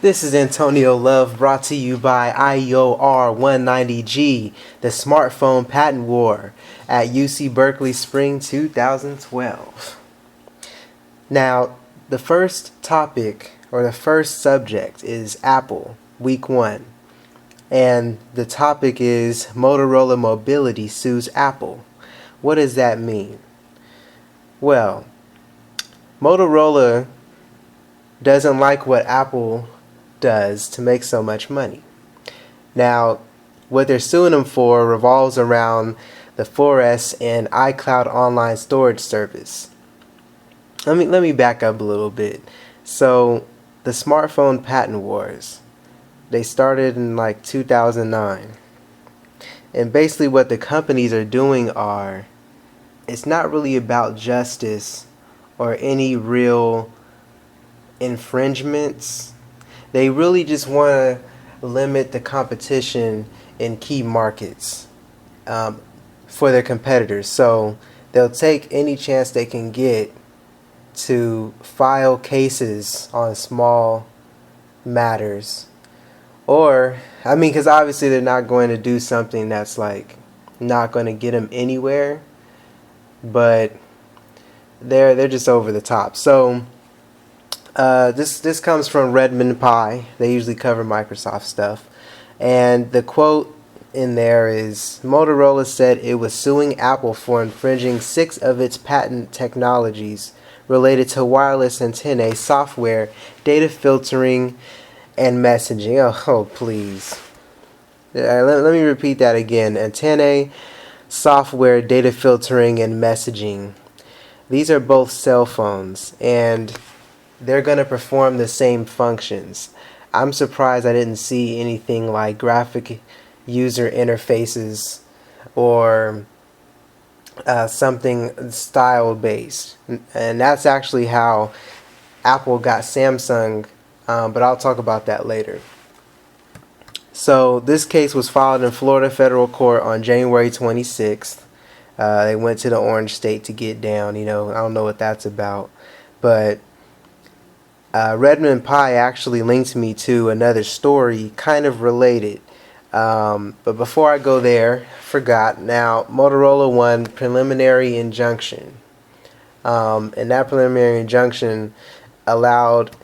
This is Antonio Love brought to you by IOR 190G, the smartphone patent war at UC Berkeley Spring 2012. Now, the first topic or the first subject is Apple, week 1. And the topic is Motorola Mobility sues Apple. What does that mean? Well, Motorola doesn't like what Apple does to make so much money. Now, what they're suing them for revolves around the 4S and iCloud online storage service. Let me back up a little bit. So, the smartphone patent wars, they started in like 2009. And basically what the companies are doing it's not really about justice or any real infringements. They really just want to limit the competition in key markets for their competitors. So they'll take any chance they can get to file cases on small matters. Or, because obviously they're not going to do something that's like not going to get them anywhere, but they're just over the top. So this comes from Redmond Pie. They usually cover Microsoft stuff. And the quote in there is, Motorola said it was suing Apple for infringing 6 of its patent technologies related to wireless antennae, software, data filtering, and messaging. Oh please. Let me repeat that again. Antennae, software, data filtering, and messaging. These are both cell phones, and they're going to perform the same functions. I'm surprised I didn't see anything like graphic user interfaces or something style based. And that's actually how Apple got Samsung, but I'll talk about that later. So this case was filed in Florida federal court on January 26th. They went to the Orange State to get down. I don't know what that's about, but Redmond Pie actually linked me to another story kind of related. But before I go there, forgot. Now, Motorola won preliminary injunction. And that preliminary injunction allowed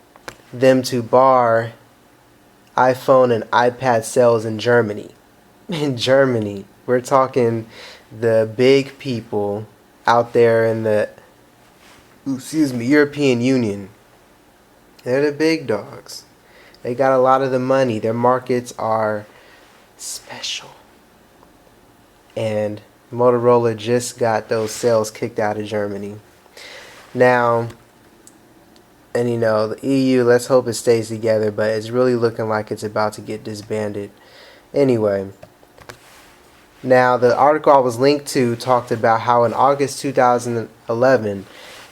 them to bar iPhone and iPad sales in Germany. In Germany, we're talking the big people out there in the European Union. They're the big dogs. They got a lot of the money. Their markets are special. And Motorola just got those sales kicked out of Germany. Now, and the EU, let's hope it stays together, but it's really looking like it's about to get disbanded. Anyway, now the article I was linked to talked about how in August 2011,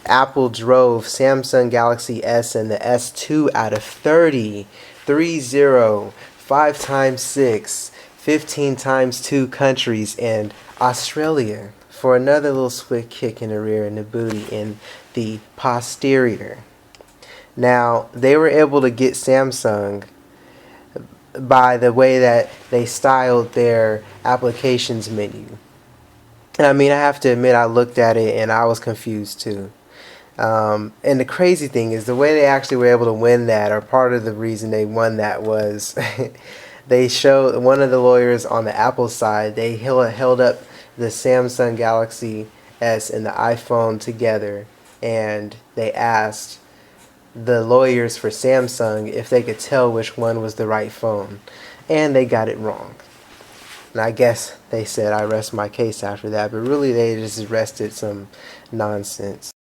Apple drove Samsung Galaxy S and the S2 out of 30, 5 times 6, 15 times 2 countries, and Australia for another little swift kick in the rear and the booty in the posterior. Now, they were able to get Samsung by the way that they styled their applications menu. And I have to admit, I looked at it and I was confused too. And the crazy thing is the way they actually were able to win that, or part of the reason they won that, was they showed one of the lawyers on the Apple side, they held up the Samsung Galaxy S and the iPhone together, and they asked the lawyers for Samsung if they could tell which one was the right phone, and they got it wrong. And I guess they said I rest my case after that, but really they just rested some nonsense.